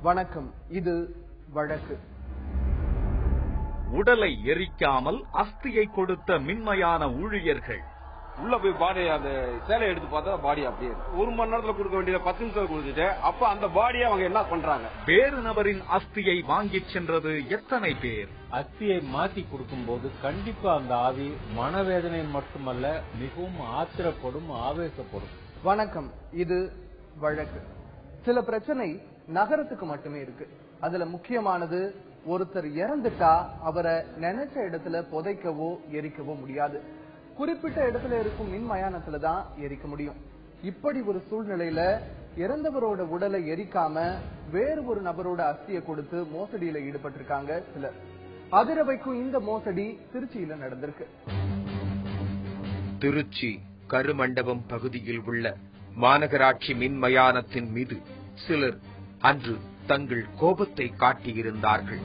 வணக்கம். இது வழக்கு. உடலை எரிக்காமல் அஸ்தியை கொடுத்த மின்மயான ஊழியர்கள். உள்ள போய் பாடி அந்த சேலை எடுத்து பார்த்தா பாடி அப்படியே 1 மணி நேரத்துல கொடுக்க வேண்டியதை 10 நிமிஷம் கொடுத்துட்டு அப்ப அந்த பாடியை அவங்க என்ன பண்றாங்க? வேறு நபரின் அஸ்தியை வாங்கிச் சென்றது எத்தனை பேர்? அஸ்தியை மாத்தி கொடுக்கும் போது கண்டிப்பா அந்த ஆவி மனவேதனை மட்டுமல்ல, மிகவும் ஆத்திரப்படும், ஆவேசப்படும். வணக்கம். இது வழக்கு. சில பிரச்சனை நகரத்துக்கு மட்டுமே இருக்கு. அதுல முக்கியமானது, ஒருத்தர் இறந்துட்டா அவரை நினைச்ச இடத்துல புதைக்கவோ எரிக்கவோ முடியாது. குறிப்பிட்ட இடத்துல இருக்கும் மின் மயானத்துலதான் எரிக்க முடியும். இப்படி ஒரு சூழ்நிலையில இறந்தவரோட உடலை எரிக்காம வேறு ஒரு நபரோட அஸ்தியை கொடுத்து மோசடியில ஈடுபட்டிருக்காங்க சிலர். அதிர வைக்கும் இந்த மோசடி திருச்சியில நடந்திருக்கு. திருச்சி கருமண்டபம் பகுதியில் உள்ள மாநகராட்சி மின்மயானத்தின் மீது சிலர் அன்று தங்கள் கோபத்தை காட்டியிருந்தார்கள்.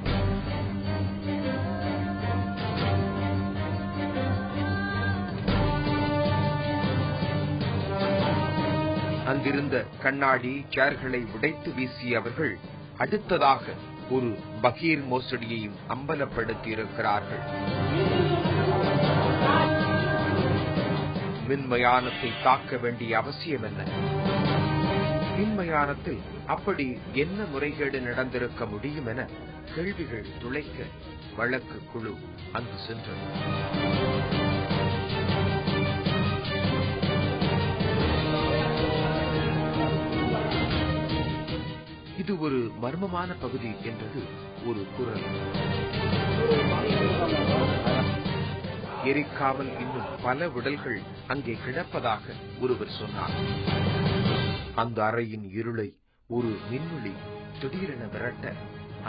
அங்கிருந்த கண்ணாடி சேர்களை உடைத்து வீசிய அவர்கள் அடுத்ததாக ஒரு பகீர் மோசடியையும் அம்பலப்படுத்தியிருக்கிறார்கள். மின்மயானத்தை தாக்க வேண்டிய அவசியம் என்ன? மின்மயானத்தில் அப்படி என்ன முறைகேடு நடந்திருக்க முடியும் என கேள்விகள் துளைக்க வழக்கு குழு அங்கு சென்றது. இது ஒரு மர்மமான பகுதி என்றது ஒரு குரல். எரிக்காமல் இன்னும் பல உடல்கள் அங்கே கிடப்பதாக ஒருவர் சொன்னார். அந்த அறையின் இருளை ஒரு மின்வெளி திடீரென விரட்ட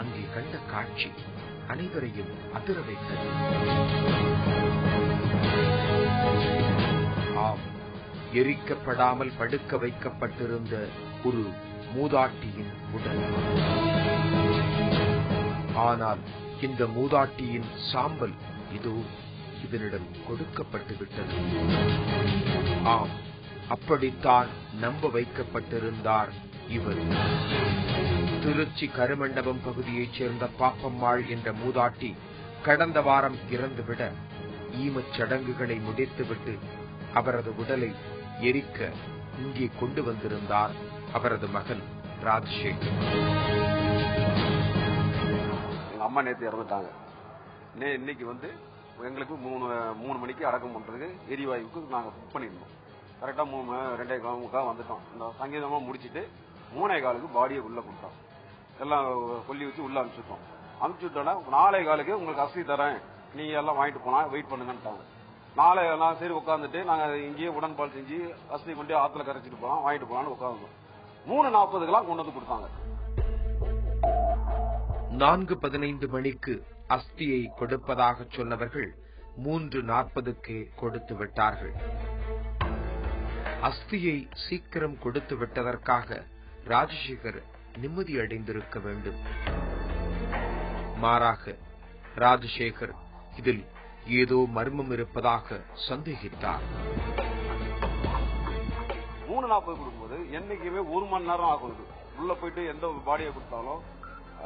அங்கே கண்ட காட்சி அனைவரையும் அதிர வைத்தது. ஆம், எரிக்கப்படாமல் படுக்க வைக்கப்பட்டிருந்த ஒரு மூதாட்டியின் உடல். ஆனால் இந்த மூதாட்டியின் சாம்பல் இதோ இதனிடம் கொடுக்கப்பட்டு விட்டது. ஆம், அப்படித்தான் நம்ப வைக்கப்பட்டிருந்தார் இவர். திருச்சி கருமண்டபம் பகுதியைச் சேர்ந்த பாப்பம்மாள் என்ற மூதாட்டி கடந்த வாரம் இறந்துவிட ஈமச் சடங்குகளை முடித்துவிட்டு அவரது உடலை எரிக்க இங்கே கொண்டு வந்திருந்தார் அவரது மகன் ராஜசேகர். எங்க அம்மா நேற்று இறந்துட்டாங்க. இன்னைக்கு வந்து எங்களுக்கு 3 மணிக்கு அடக்கம் பண்றதுக்கு எரிவாயுக்கு நாங்க புக் பண்ணிருந்தோம். கரெக்டா 2:45 வந்துட்டோம். இந்த சங்கீதமா முடிச்சுட்டு 3:15 பாடியை உள்ள கொடுத்தோம். எல்லாம் கொல்லி வச்சு உள்ள அனுப்பிச்சுட்டோம். அனுப்பிச்சுட்டோன்னா 4:15 உங்களுக்கு அஸ்தி தரேன், நீங்க எல்லாம் வாங்கிட்டு போனா வெயிட் பண்ணுங்கன்ட்டாங்க. நான் சரி உட்காந்துட்டு நாங்க இங்கேயே உடன்பாடு செஞ்சு அஸ்தி கொண்டு ஆத்துல கரைச்சிட்டு போலாம், வாங்கிட்டு போலான்னு உட்காந்துருந்தோம். 3:40 கொண்டு வந்து கொடுத்தாங்க. 4:15 மணிக்கு அஸ்தியை கொடுப்பதாக சொன்னவர்கள் 3:40 கொடுத்து விட்டார்கள். அஸ்தியை சீக்கிரம் கொடுத்து விட்டதற்காக ராஜசேகர் நிம்மதி அடைந்திருக்க வேண்டும். மாறாக ராஜசேகர் இதில் ஏதோ மர்மம் இருப்பதாக சந்தேகித்தார். 3:40 கொடுக்கும்போது என்னைக்குமே 1 மணி நேரம் ஆகும். உள்ள போயிட்டு எந்த பாடியை கொடுத்தாலும்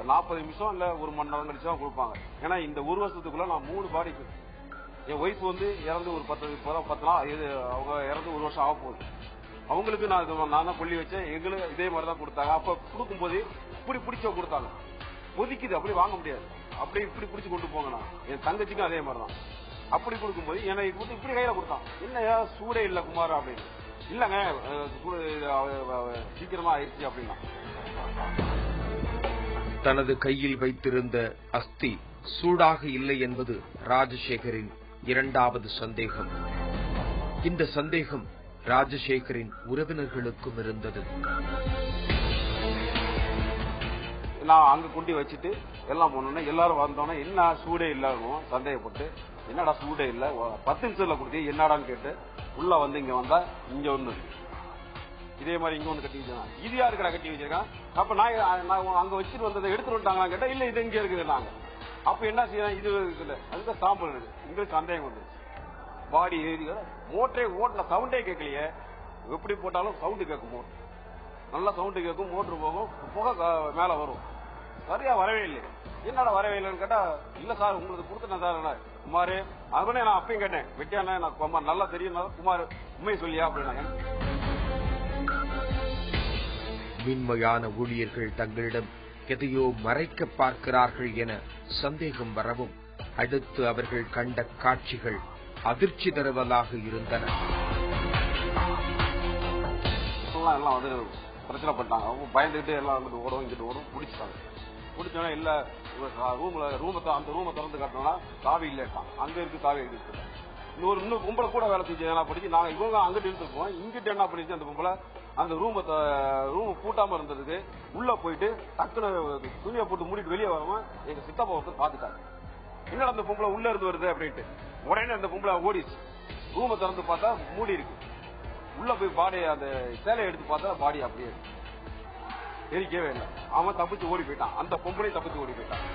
40 நிமிஷம் இல்ல 1 மணி நேரம் கழிச்சு தான் கொடுப்பாங்க. ஏன்னா இந்த 1 வருஷத்துக்குள்ள நான் 3 பாடிக்கு, என் ஒய்ஃப் வந்து இறந்து ஒரு 10 நாள், அவங்க இறந்து 1 வருஷம் ஆக போகுது. அவங்களுக்கு நான் தான் கொல்லி வச்சேன். எங்களுக்கு இதே மாதிரி தான் கொடுத்தாங்க. அப்ப கொடுக்கும்போது இப்படி பிடிச்ச கொடுத்தாங்க. ஒதுக்கிது, அப்படி வாங்க முடியாது. அப்படி இப்படி பிடிச்சு கொண்டு போங்கண்ணா. என் தங்கச்சிக்கும் அதே மாதிரி தான். அப்படி கொடுக்கும்போது எனக்கு இப்படி கையில கொடுத்தான். என்ன சூடே இல்ல குமார் அப்படின்னு. இல்லங்க சீக்கிரமா ஆயிடுச்சு அப்படின்னா. தனது கையில் வைத்திருந்த அஸ்தி சூடாக இல்லை என்பது ராஜசேகரின் இரண்டாவது சந்தேகம். இந்த சந்தேகம் ராஜசேகரின் உறவினர்களுக்கும் இருந்தது. நான் அங்க கொண்டு வச்சுட்டு எல்லாம் போனோம்னா எல்லாரும் வந்தோன்னா என்ன சூடே இல்லாம சந்தேகப்பட்டு, என்னடா சூடே இல்ல 10 நிமிஷத்துல கொடுத்து என்னடான்னு கேட்டு உள்ள வந்து இங்க வந்தா இங்க ஒண்ணு இதே மாதிரி இங்க ஒண்ணு கட்டி வச்சிருக்காங்க. இது யாருக்கடா கட்டி வச்சிருக்கான்? அப்ப நான் அங்க வச்சுட்டு வந்ததை எடுத்துட்டு வந்துட்டாங்களா கேட்டா இல்ல இது இங்க இருக்குது நாங்க. அப்ப என்ன செய்யலாம்? இது இருக்குல்ல, அதுதான் சாம்பல் இருக்கு. உங்களுக்கு சந்தேகம் வந்து பாடி ஏறி மோட்டரே ஓட்டல, சவுண்டே கேட்கலையே. எப்படி போட்டாலும் சவுண்டு கேட்கும், நல்லா சவுண்டு கேட்கும், மோட்டர் போகும், புகை மேல வரும். சரியா வரவே இல்லை. என்னடா வரவே இல்லைன்னு கேட்டா, இல்ல சார் உங்களுக்கு கொடுத்துட்டேன் சார். குமார் அதுனே நான் அப்பயும் கேட்டேன், வெட்டியானே நான் குமார் நல்லா தெரியும், குமார் உண்மையை சொல்லியா அப்படின்னாங்க. மின்மையான ஊழியர்கள் தங்களிடம் எதையோ மறைக்க பார்க்கிறார்கள் என சந்தேகம் வரவும், அடுத்து அவர்கள் கண்ட காட்சிகள் அதிர்ச்சி தருவதாக இருந்தன. எல்லாம் வந்து பிரச்சனை பண்ணாங்க. அவங்க பயந்துகிட்டு எல்லாம் வந்து ஓடும், இங்கிட்டு ஓடும், பிடிச்சிட்டாங்க. பிடிச்சோன்னா இல்ல அந்த ரூமை திறந்து காட்டினோம்னா காவி இல்லட்டான், அங்க இருக்கு காவி இருக்கு. இன்னும் கும்பலை கூட வேலை செஞ்சு என்ன படிச்சு நாங்க இவங்க அங்கிட்டு இருந்துருப்போம். இங்கிட்ட என்ன பண்ணிச்சு அந்த கும்பலை, அந்த ரூம் பூட்டாம இருந்ததுக்கு உள்ள போயிட்டு டக்குனு துணியை போட்டு மூடிட்டு வெளியே வரவன் எங்க சித்தப்பா ஒருத்தர் பாத்துட்டாங்க. என்னடா அந்த பொம்பளை உள்ள இருந்து வருது அப்படின்ட்டு உடனே அந்த பொம்பளை ஓடிச்சு. ரூமை திறந்து பார்த்தா மூடி இருக்கு. உள்ள போய் பாடி அந்த சேலையை எடுத்து பார்த்தா பாடி அப்படியே இருக்கு, எரிக்கவே இல்லை. அவன் தப்பிச்சு ஓடி போயிட்டான், அந்த பொம்பளை தப்பிச்சு ஓடி போயிட்டான்.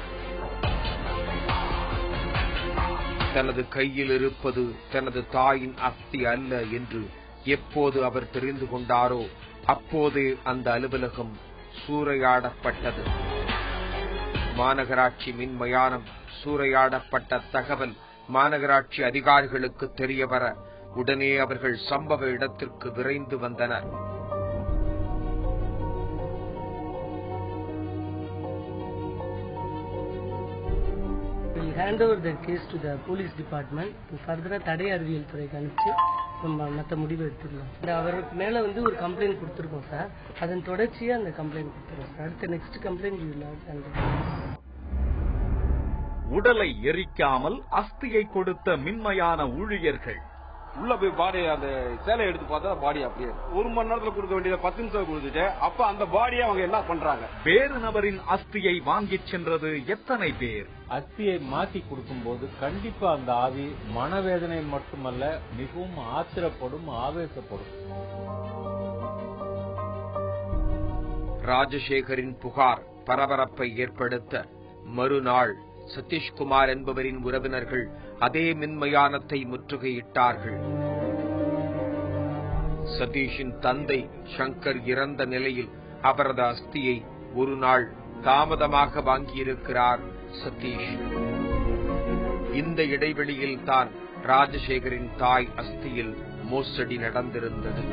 தனது கையில் இருப்பது தனது தாயின் அஸ்தி அல்ல என்று எப்போது அவர் தெரிந்து கொண்டாரோ அப்போதே அந்த அலுவலகம் சூறையாடப்பட்டது. மாநகராட்சி மின்மயானம் சூறையாடப்பட்ட தகவல் மாநகராட்சி அதிகாரிகளுக்கு தெரியவர உடனே அவர்கள் சம்பவ இடத்திற்கு விரைந்து வந்தனர். hand over the case to the police department to further தடை அறிவியல் துறைக்கு அனுப்பிச்சு நம்ம மற்ற முடிவு எடுத்துக்கலாம். அவருக்கு மேல வந்து ஒரு கம்ப்ளைண்ட் கொடுத்துருக்கோம் சார். அதன் தொடர்ச்சியா அந்த கம்ப்ளைண்ட் கொடுத்துருக்கோம் சார். அடுத்த நெக்ஸ்ட் கம்ப்ளைண்ட் உடலை எரிக்காமல் அஸ்தியை கொடுத்த மின்மயான ஊழியர்கள் உள்ள போய் பாடி அந்த சேலையை எடுத்து பார்த்தா பாடி அப்படியே 1 மணி நேரத்துல கொடுக்க வேண்டியதை 10 நிமிஷம் கொடுத்துட்டு அப்ப அந்த பாடியை அவங்க என்ன பண்றாங்க? வேறு நபரின் அஸ்தியை வாங்கிச் சென்றது எத்தனை பேர்? அஸ்தியை மாற்றி கொடுக்கும் போது கண்டிப்பா அந்த ஆவி மனவேதனை மட்டுமல்ல, மிகவும் ஆத்திரப்படும், ஆவேசப்படும். ராஜசேகரின் புகார் பரபரப்பை ஏற்படுத்த மறுநாள் சதீஷ்குமார் என்பவரின் உறவினர்கள் அதே மின்மயானத்தை முற்றுகையிட்டார்கள். சதீஷின் தந்தை சங்கர் இறந்த நிலையில் அவரது அஸ்தியை ஒரு நாள் தாமதமாக வாங்கியிருக்கிறார் சதீஷ். இந்த இடைவெளியில் தான் ராஜசேகரின் தாய் அஸ்தியில் மோசடி நடந்திருந்தது.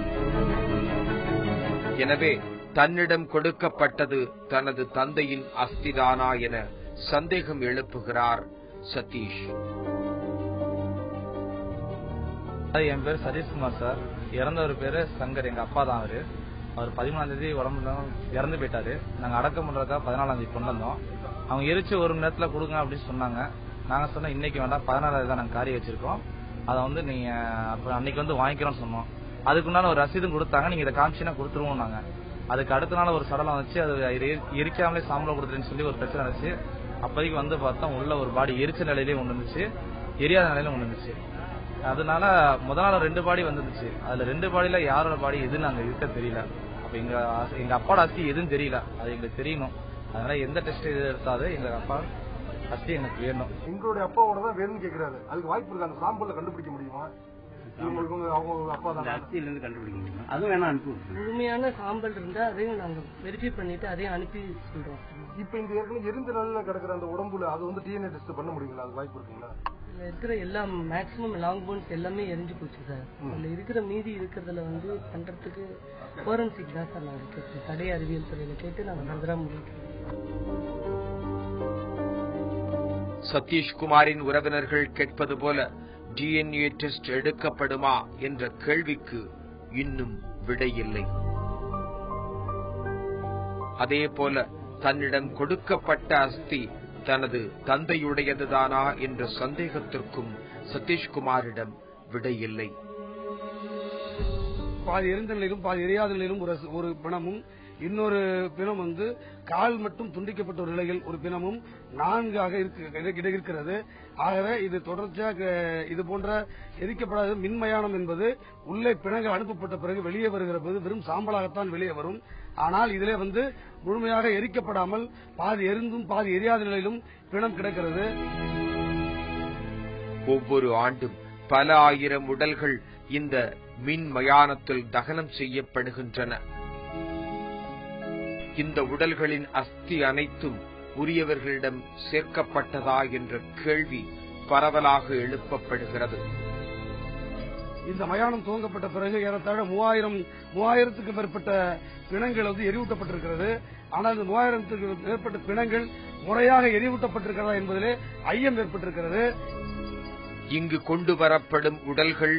எனவே தன்னிடம் கொடுக்கப்பட்டது தனது தந்தையின் அஸ்திதானா என சந்தேகம் எழுப்புகிறார் சதீஷ். என் பேர் சதீஷ்குமார் சார். இறந்தவர் பேரு சங்கர், எங்க அப்பா தான். அவர் 13ஆம் தேதி உடம்புல இறந்து போயிட்டாரு. நாங்க அடக்கம் பண்றதுக்காக 14ஆம் தேதி கொண்டு வந்தோம். அவங்க எரிச்சு 1 மணி நேரத்துல கொடுங்க அப்படின்னு சொன்னாங்க. நாங்க சொன்னோம் இன்னைக்கு வேண்டாம், 14ஆம் தான் நாங்க காரி வச்சிருக்கோம், அதை வந்து நீங்க அன்னைக்கு வந்து வாங்கிக்கிறோம்னு சொன்னோம். அதுக்குண்டான ஒரு ரசீதும் கொடுத்தாங்க, நீங்க இதை காமிச்சினா கொடுத்துருவோம். நாங்க அதுக்கு அடுத்த நாள் ஒரு சடலம் வந்துச்சு, அது எரிக்காமலே சாம்பலம் கொடுத்துருன்னு சொல்லி ஒரு பிரச்சனை இருந்துச்சு. அப்போதைக்கு வந்து பார்த்தோம் உள்ள ஒரு பாடி எரிச்ச நிலையிலே ஒன்று இருந்துச்சு, எரியாத நிலையில ஒன்று இருந்துச்சு. அதனால முதல் நாள் 2 பாடி வந்துருச்சு. அதுல 2 பாடியில யாரோட பாடி எதுன்னு அங்க இருக்க தெரியல. அப்ப எங்க அப்பாவோட அஸ்தி எதுன்னு தெரியல, அது எங்களுக்கு தெரியணும். அதனால எந்த டெஸ்ட் இது எடுத்தாது எங்க அப்பா அஸ்தி எனக்கு வேணும். எங்களுடைய அப்பாவோட தான் வேணும்னு கேட்கிறாரு. அதுக்கு வாய்ப்பு இருக்கு, அந்த சாம்பிள்ல கண்டுபிடிக்க முடியுமா? முழுமையான சாம்பல் இருந்தா அதையும் நாங்க வெரிஃபை பண்ணிட்டு அதையும் அனுப்பி சொல்றோம். இப்ப இந்த ஏற்கனவே எரிந்த நிலையில கிடக்குற அந்த உடம்புல அது வந்து டிஎன்ஏ டெஸ்ட் பண்ண முடியுங்களா? அது வாய்ப்பு இருக்குங்களா? இருக்கிற எல்லா மேக்சிமம் லாங் போன்ஸ் எல்லாமே எரிஞ்சு போச்சு சார். அதுல இருக்கிற மீதி இருக்கிறதுல வந்து பண்றதுக்கு ஃபோரன்சிக் தான் சார் நாங்க கேட்கிறோம். தடை அறிவியல் துறையில கேட்டு நாங்க நகரா முடிக்கிறோம். சதீஷ்குமாரின் உறவினர்கள் கேட்பது போல டிஎன்ஏ டெஸ்ட் எடுக்கப்படுமா என்ற கேள்விக்கு இன்னும் விடையில்லை. அதே போல தன்னிடம் கொடுக்கப்பட்ட அஸ்தி தனது தந்தையுடையதுதானா என்ற சந்தேகத்திற்கும் சதீஷ்குமாரிடம் விடையில்லை. பாதி எரிந்த நிலையிலும் பாதி எரியாத நிலையிலும் ஒரு பிணமும், இன்னொரு பிணம் வந்து கால் மட்டும் துண்டிக்கப்பட்ட ஒரு நிலையில் ஒரு பிணமும் 4 இருக்கிறது. ஆகவே இது தொடர்ச்சியாக இது போன்ற எரிக்கப்படாத மின்மயானம் என்பது உள்ளே பிணங்கள் அனுப்பப்பட்ட பிறகு வெளியே வருகிற போது வெறும் சாம்பலாகத்தான் வெளியே வரும். ஆனால் இதிலே வந்து முழுமையாக எரிக்கப்படாமல் பாதி எரிந்தும் பாதி எரியாத நிலையிலும் பிணம் கிடக்கிறது. ஒவ்வொரு ஆண்டும் பல ஆயிரம் உடல்கள் இந்த மின்மயானத்தில் தகனம் செய்யப்படுகின்றன. இந்த உடல்களின் அஸ்தி அனைத்தும் உரியவர்களிடம் சேர்க்கப்பட்டதா என்ற கேள்வி பரவலாக எழுப்பப்படுகிறது. இந்த மயானம் துவங்கப்பட்ட பிறகு ஏறத்தாழ 3000க்கும் மேற்பட்ட பிணங்கள் எரிவூட்டப்பட்டிருக்கிறது. ஆனால் இந்த 3000க்கும் மேற்பட்ட பிணங்கள் முறையாக எரிவூட்டப்பட்டிருக்கிறதா என்பதிலே ஐயம் ஏற்பட்டிருக்கிறது. இங்கு கொண்டு வரப்படும் உடல்கள்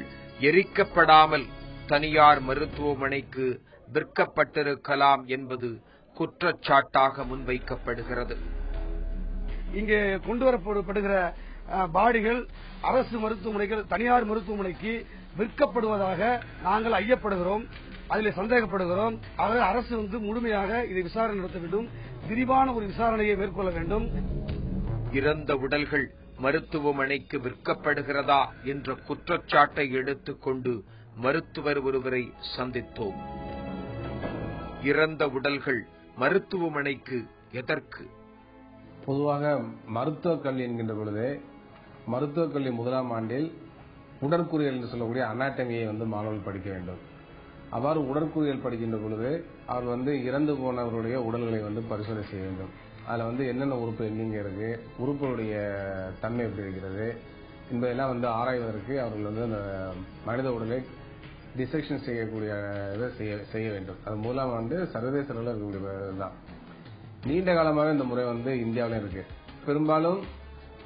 எரிக்கப்படாமல் தனியார் மருத்துவமனைக்கு விற்கப்பட்டிருக்கலாம் என்பது குற்றச்சாட்டாக முன்வைக்கப்படுகிறது. இங்கே கொண்டுவரப்படுகிற பாடிகள் அரசு மருத்துவமனைகள் தனியார் மருத்துவமனைக்கு விற்கப்படுவதாக நாங்கள் ஐயப்படுகிறோம், அதில் சந்தேகப்படுகிறோம். ஆகவே அரசு முழுமையாக இதை விசாரணை நடத்த வேண்டும், விரிவான ஒரு விசாரணையை மேற்கொள்ள வேண்டும். இறந்த உடல்கள் மருத்துவமனைக்கு விற்கப்படுகிறதா என்ற குற்றச்சாட்டை எடுத்துக்கொண்டு மருத்துவர் ஒருவரை சந்தித்தோம். இறந்த உடல்கள் மருத்துவமனைக்கு எதற்கு? பொதுவாக மருத்துவக் கல்வி என்கின்ற பொழுது மருத்துவக் கல்வி முதலாம் ஆண்டில் உடற்கூறியல் என்று சொல்லக்கூடிய அனாட்டமியை மாணவர்கள் படிக்க வேண்டும். அவ்வாறு உடற்கூறியல் படிக்கின்ற பொழுது அவர் இறந்து போனவருடைய உடல்களை பரிசோதனை செய்ய வேண்டும். அதுல என்னென்ன உறுப்பு எங்கெங்க இருக்கு, உறுப்புடைய தன்மை எப்படி இருக்கிறது என்பதெல்லாம் ஆராய்வதற்கு அவர்கள் அந்த மனித உடலை டிசெக்ஷன் செய்யக்கூடிய இதை செய்ய வேண்டும். அது மூலம் சர்வதேச அளவில் இருக்கக்கூடியதுதான். நீண்ட காலமாக இந்த முறை இந்தியாவிலும் இருக்கு. பெரும்பாலும்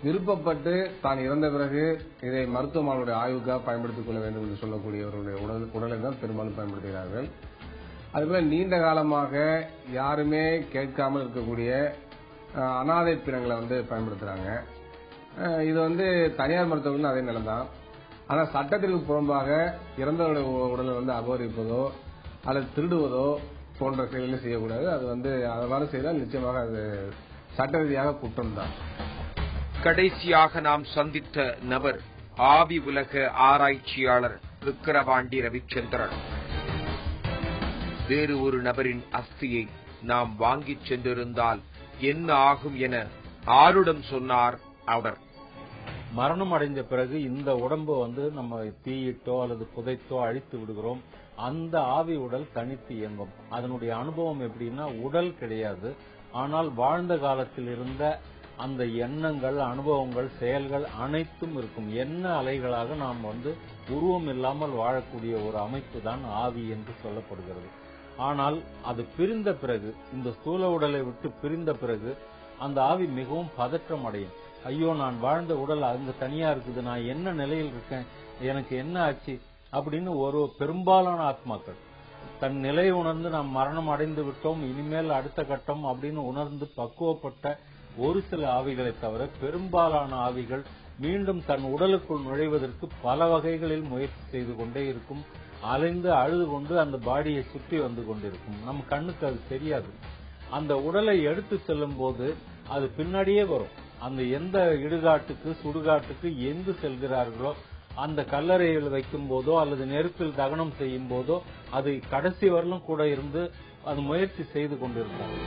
விருப்பப்பட்டு தான் இறந்த பிறகு இதை மருத்துவ மாணவருடைய ஆய்வுக்காக பயன்படுத்திக் கொள்ள வேண்டும் என்று சொல்லக்கூடியவர்களுடைய உடலை தான் பெரும்பாலும் பயன்படுத்துகிறார்கள். அதுபோல நீண்ட காலமாக யாருமே கேட்காமல் இருக்கக்கூடிய அனாதை பிணங்களை பயன்படுத்துறாங்க. இது தனியார் மருத்துவர்கள் அதே நிலைதான். ஆனால் சட்டத்திற்கு புறம்பாக இறந்தவருடைய உடலை அபகரிப்பதோ அல்லது திருடுவதோ போன்ற செயல்களை செய்யக்கூடாது. அது அவ்வாறு செய்தால் நிச்சயமாக அது சட்ட ரீதியாக குற்றம் தான். கடைசியாக நாம் சந்தித்த நபர் ஆவி உலக ஆராய்ச்சியாளர் விக்கிரவாண்டி ரவிச்சந்திரன். வேறு ஒரு நபரின் அஸ்தியை நாம் வாங்கிச் சென்றிருந்தால் என்ன ஆகும் என ஆருடம் சொன்னார் அவர். மரணம் அடைந்த பிறகு இந்த உடம்பு நம்ம தீயிட்டோ அல்லது புதைத்தோ அழித்து விடுகிறோம். அந்த ஆவி உடல் தனித்து இயங்கும். அதனுடைய அனுபவம் எப்படின்னா, உடல் கிடையாது, ஆனால் வாழ்ந்த காலத்தில் இருந்த அந்த எண்ணங்கள், அனுபவங்கள், செயல்கள் அனைத்தும் இருக்கும். என்ன அலைகளாக நாம் உருவம் இல்லாமல் வாழக்கூடிய ஒரு அமைப்பு தான் ஆவி என்று சொல்லப்படுகிறது. ஆனால் அது பிரிந்த பிறகு, இந்த ஸ்தூல உடலை விட்டு பிரிந்த பிறகு அந்த ஆவி மிகவும் பதற்றம் அடையும். ஐயோ, நான் வாழ்ந்த உடல் அங்க தனியா இருக்குது, நான் என்ன நிலையில் இருக்கேன், எனக்கு என்ன ஆச்சு அப்படின்னு ஒரு பெரும்பாலான ஆத்மாக்கள் தன் நிலை உணர்ந்து நாம் மரணம் அடைந்து விட்டோம், இனிமேல் அடுத்த கட்டம் அப்படின்னு உணர்ந்து பக்குவப்பட்ட ஒரு சில ஆவிகளை தவிர பெரும்பாலான ஆவிகள் மீண்டும் தன் உடலுக்குள் நுழைவதற்கு பல வகைகளில் முயற்சி செய்து கொண்டே இருக்கும். அலைந்து அழுது கொண்டு அந்த பாடியை சுற்றி வந்து கொண்டிருக்கும். நம்ம கண்ணுக்கு அது தெரியாது. அந்த உடலை எடுத்து செல்லும் போது அது பின்னாடியே வரும். அந்த எந்த இடுகாட்டுக்கு சுடுகாட்டுக்கு எங்கு செல்கிறார்களோ அந்த கல்லறையில் வைக்கும் போதோ அல்லது நெருப்பில் தகனம் செய்யும் போதோ அது கடைசி வரலும் கூட இருந்து அது முயற்சி செய்து கொண்டிருக்காங்க.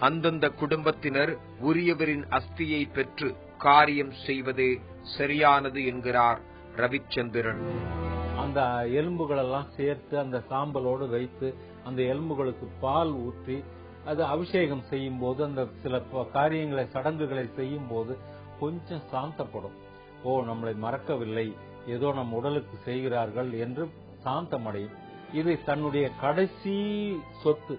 அந்தந்த குடும்பத்தினர் உரியவரின் அஸ்தியை பெற்று காரியம் செய்வதே சரியானது என்கிறார் ரவிச்சந்திரன். அந்த எலும்புகளெல்லாம் சேர்த்து அந்த சாம்பலோடு வைத்து அந்த எலும்புகளுக்கு பால் ஊற்றி அது அபிஷேகம் செய்யும் போது, அந்த சில காரியங்களை சடங்குகளை செய்யும் போது கொஞ்சம் சாந்தப்படும். ஓ, நம்மளை மறக்கவில்லை, ஏதோ நம் உடலுக்கு செய்கிறார்கள் என்று சாந்தமடையும். இது தன்னுடைய கடைசி சொத்து,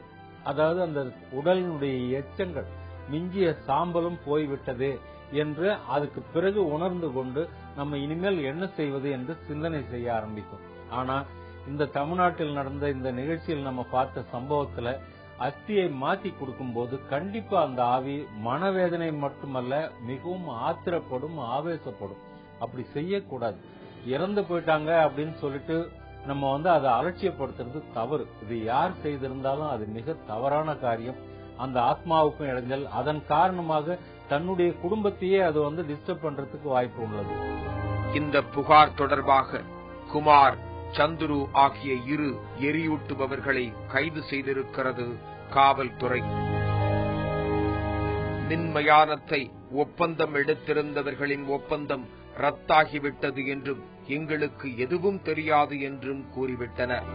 அதாவது அந்த உடலினுடைய எச்சங்கள் மிஞ்சிய சாம்பலும் போய்விட்டது என்று அதுக்கு பிறகு உணர்ந்து கொண்டு நம்ம இனிமேல் என்ன செய்வது என்று சிந்தனை செய்ய ஆரம்பிக்கும். ஆனா இந்த தமிழ்நாட்டில் நடந்த இந்த நிகழ்ச்சியில் நம்ம பார்த்த சம்பவத்துல அஸ்தியை மாத்தி கொடுக்கும் போது கண்டிப்பா அந்த ஆவி மனவேதனை மட்டுமல்ல, மிகவும் ஆத்திரப்படும், ஆவேசப்படும். அப்படி செய்யக்கூடாது. இறந்து போயிட்டாங்க அப்படின்னு சொல்லிட்டு நம்ம அதை அலட்சியப்படுத்துறது தவறு. இது யார் செய்திருந்தாலும் அது மிக தவறான காரியம். அந்த ஆத்மாவுக்கும் இடைஞ்சல். அதன் காரணமாக தன்னுடைய குடும்பத்தையே அது டிஸ்டர்ப் பண்றதுக்கு வாய்ப்பு உள்ளது. இந்த புகார் தொடர்பாக குமார், சந்துரு ஆகிய இரு எரியூட்டுபவர்களை கைது செய்திருக்கிறது காவல்துறை. மின்மயானத்தை ஒப்பந்தம் எடுத்திருந்தவர்களின் ஒப்பந்தம் ரத்தாகிவிட்டது என்றும் எங்களுக்கு எதுவும் தெரியாது என்றும் கூறிவிட்டனர்.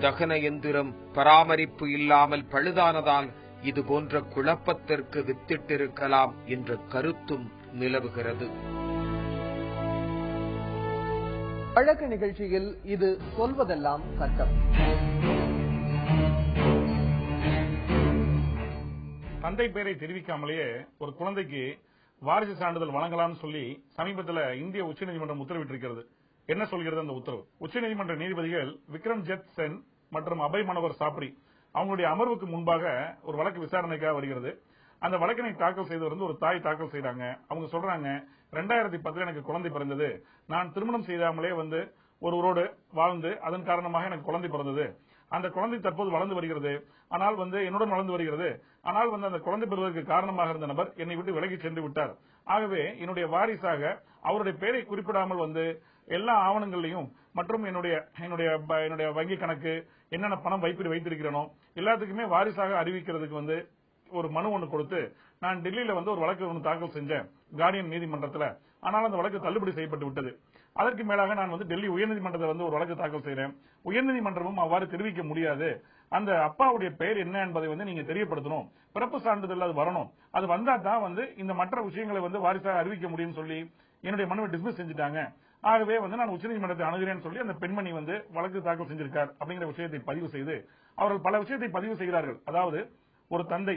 தகன எந்திரம் பராமரிப்பு இல்லாமல் பழுதானதால் இது போன்ற குழப்பத்திற்கு வித்திட்டிருக்கலாம் என்ற கருத்தும் நிலவுகிறது. வழக்கு நிகழ்ச்சியில் இது சொல்வதெல்லாம் சட்டம். தந்தை பெயரை தெரிவிக்காமலேயே ஒரு குழந்தைக்கு வாரிசு சான்றிதழ் வழங்கலாம்னு சொல்லி சமீபத்தில் இந்திய உச்சநீதிமன்றம் உத்தரவிட்டிருக்கிறது. என்ன சொல்கிறது அந்த உத்தரவு? உச்சநீதிமன்ற நீதிபதிகள் விக்ரம்ஜித் சென் மற்றும் அபய் மனோகர் சாப்ரி அவங்களுடைய அமர்வுக்கு முன்பாக ஒரு வழக்கு விசாரணைக்காக வருகிறது. அந்த வழக்கினை தாக்கல் செய்தவர் வந்து ஒரு தாய் தாக்கல் செய்றாங்க. அவங்க சொல்றாங்க, 2010 எனக்கு குழந்தை பிறந்தது. நான் திருமணம் செய்யாமலே வந்து ஒருவரோடு வாழ்ந்து அதன் காரணமாக எனக்கு குழந்தை பிறந்தது. அந்த குழந்தை தற்போது வளர்ந்து வருகிறது. ஆனால் வந்து என்னுடன் வளர்ந்து வருகிறது. ஆனால் வந்து அந்த குழந்தை பெறுவதற்கு காரணமாக இருந்த நபர் என்னை விட்டு விலகி சென்று விட்டார். ஆகவே என்னுடைய வாரிசாக அவருடைய பெயரை குறிப்பிடாமல் வந்து எல்லா ஆவணங்களையும் மற்றும் என்னுடைய வங்கி கணக்கு என்னென்ன பணம் வைத்திருக்கிறனோ எல்லாத்துக்குமே வாரிசாக அறிவிக்கிறதுக்கு வந்து ஒரு மனு ஒன்று கொடுத்து நான் டெல்லியில வந்து ஒரு வழக்கு ஒன்று தாக்கல் செஞ்சேன் கார்டியன் நீதிமன்றத்தில். ஆனால் அந்த வழக்கு தள்ளுபடி செய்யப்பட்டு விட்டது. அதற்கு மேலாக நான் வந்து டெல்லி உயர்நீதிமன்றத்தில் வந்து ஒரு வழக்கு தாக்கல் செய்கிறேன். உயர்நீதிமன்றமும் அவ்வாறு தெரிவிக்க முடியாது. அந்த அப்பாவுடைய பெயர் என்ன என்பதை வந்து நீங்க தெரியப்படுத்தணும். பிறப்பு சான்றிதழ் அது வரணும். அது வந்தா தான் வந்து இந்த மற்ற விஷயங்களை வந்து வாரிசாக அறிவிக்க முடியும்னு சொல்லி என்னுடைய மனுவை டிஸ்மிஸ் செஞ்சுட்டாங்க. ஆகவே வந்து நான் உச்சநீதிமன்றத்தை அணுகிறேன்னு சொல்லி அந்த பெண்மணி வந்து வழக்கு தாக்கல் செஞ்சிருக்கார் அப்படிங்கிற விஷயத்தை பதிவு செய்து அவர்கள் பல விஷயத்தை பதிவு செய்கிறார்கள். அதாவது ஒரு தந்தை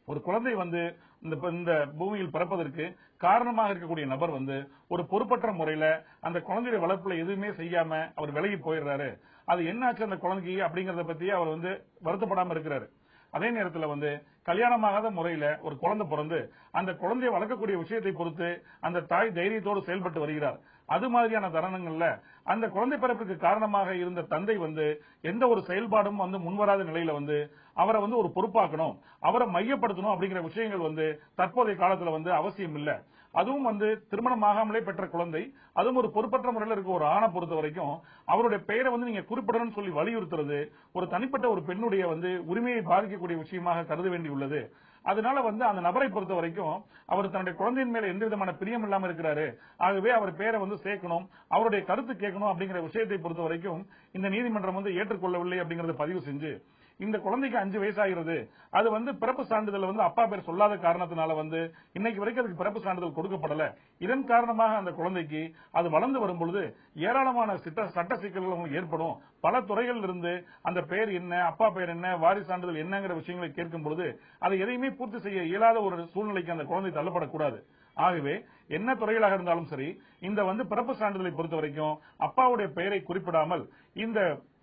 ஒரு குழந்தை வந்து இந்த பூமியில் பிறப்பதற்கு காரணமாக இருக்கக்கூடிய நபர் வந்து ஒரு பொறுப்பற்ற முறையில அந்த குழந்தைய வளர்ப்புல எதுவுமே செய்யாம அவர் விலகி போயிடுறாரு. அது என்னாச்சு அந்த குழந்தைக்கு அப்படிங்கறத பத்தி அவர் வந்து வருத்தப்படாம இருக்கிறாரு. அதே நேரத்தில் வந்து கல்யாணமாகாத முறையில ஒரு குழந்தை பிறந்து அந்த குழந்தையை வளர்க்கக்கூடிய விஷயத்தை பொறுத்து அந்த தாய் தைரியத்தோடு செயல்பட்டு வருகிறார். அது மாதிரியான தருணங்கள்ல அந்த குழந்தை பிறப்புக்கு காரணமாக இருந்த தந்தை வந்து எந்த ஒரு செயல்பாடும் வந்து முன்வராத நிலையில வந்து அவரை வந்து ஒரு பொறுப்பாக்கணும், அவரை மையப்படுத்தணும் அப்படிங்கிற விஷயங்கள் வந்து தற்போதைய காலத்துல வந்து அவசியம் இல்ல. அதுவும் வந்து திருமணமாகாமலே பெற்ற குழந்தை, அதுவும் ஒரு பொறுப்பற்ற முறையில் இருக்க ஒரு ஆணை பொறுத்த வரைக்கும் அவருடைய பெயரை வந்து நீங்க குறிப்பிடணும்னு சொல்லி வலியுறுத்துறது ஒரு தனிப்பட்ட ஒரு பெண்ணுடைய வந்து உரிமையை பாதிக்கக்கூடிய விஷயமாக கருத வேண்டியுள்ளது. அதனால வந்து அந்த நபரை பொறுத்த வரைக்கும் அவர் தன்னுடைய குழந்தையின் மேல எந்த விதமான பிரியம் இல்லாம இருக்கிறாரு. ஆகவே அவர் பேரை வந்து சேர்க்கணும், அவருடைய கருத்து கேட்கணும் அப்படிங்கிற விஷயத்தை பொறுத்த வரைக்கும் இந்த நீதிமன்றம் வந்து ஏற்றுக்கொள்ளவில்லை அப்படிங்கறத பதிவு செஞ்சு இந்த குழந்தைக்கு 5 வயசாகிறது. அது வந்து பிறப்பு சான்றிதழ் வந்து அப்பா பேர் சொல்லாத காரணத்தினால வந்து இன்னைக்கு வரைக்கும் அதுக்கு பிறப்பு சான்றிதழ் கொடுக்கப்படல. இதன் காரணமாக அந்த குழந்தைக்கு அது வளர்ந்து வரும் பொழுது ஏராளமான சட்ட சிக்கல்கள் ஏற்படும். பல துறைகளில் இருந்து அந்த பெயர் என்ன, அப்பா பெயர் என்ன, வாரிசு சான்றிதழ் என்னங்கிற விஷயங்களை கேட்கும் பொழுது அதை எதையுமே பூர்த்தி செய்ய இயலாத ஒரு சூழ்நிலைக்கு அந்த குழந்தை தள்ளப்படக்கூடாது. ஆகவே என்ன துறைகளாக இருந்தாலும் சரி இந்த வந்து பிறப்பு சான்றிதழை பொறுத்த வரைக்கும் அப்பாவுடைய பெயரை குறிப்பிடாமல்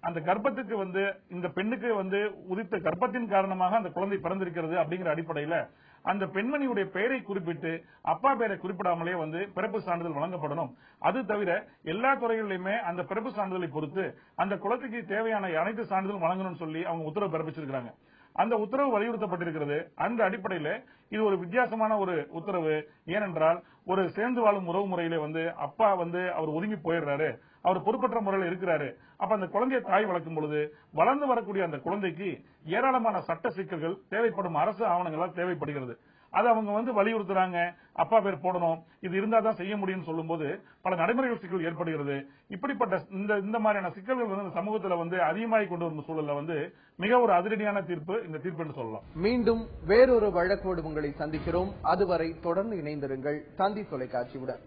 அந்த கர்ப்பத்துக்கு வந்து இந்த பெண்ணுக்கு வந்து உதித்த கர்ப்பத்தின் காரணமாக அந்த குழந்தை பிறந்திருக்கிறது அப்படிங்கிற அடிப்படையில அந்த பெண்மணியுடைய பெயரை குறிப்பிட்டு அப்பா பெயரை குறிப்பிடாமலே வந்து பிறப்பு சான்றிதழ் வழங்கப்படணும். அது தவிர எல்லா துறைகளிலுமே அந்த பிறப்பு சான்றிதழை பொறுத்து அந்த குழந்தைக்கு தேவையான அனைத்து சான்றிதழும் வழங்கணும்னு சொல்லி அவங்க உத்தரவு பிறப்பிச்சிருக்காங்க. அந்த உத்தரவு வலியுறுத்தப்பட்டிருக்கிறது. அந்த அடிப்படையில் இது ஒரு வித்தியாசமான ஒரு உத்தரவு. ஏனென்றால் ஒரு சேர்ந்து வாழும் உறவு முறையிலே வந்து அப்பா வந்து அவர் ஒதுங்கி போயிடுறாரு, அவர் பொறுப்பற்ற முறையில் இருக்கிறாரு. அப்ப அந்த குழந்தையை தாய் வளர்க்கும் பொழுது வளர்ந்து வரக்கூடிய அந்த குழந்தைக்கு ஏராளமான சட்ட சிக்கல்கள் தேவைப்படும் அரசு ஆவணங்களால் தேவைப்படுகிறது. அது அவங்க வந்து வலியுறுத்துறாங்க, அப்பா பேர் போடணும், இது இருந்தா தான் செய்ய முடியும்னு சொல்லும் போது பல நடைமுறைகள் சிக்கல் ஏற்படுகிறது. இப்படிப்பட்ட இந்த மாதிரியான சிக்கல்கள் வந்து சமூகத்துல வந்து அதிகமாகி கொண்டு வரும் சூழல்ல வந்து மிக ஒரு அதிரடியான தீர்ப்பு இந்த தீர்ப்பு என்று சொல்லலாம். மீண்டும் வேறொரு வழக்கோடு உங்களை சந்திக்கிறோம். அதுவரை தொடர்ந்து இணைந்திருங்கள் தந்தி தொலைக்காட்சியுடன்.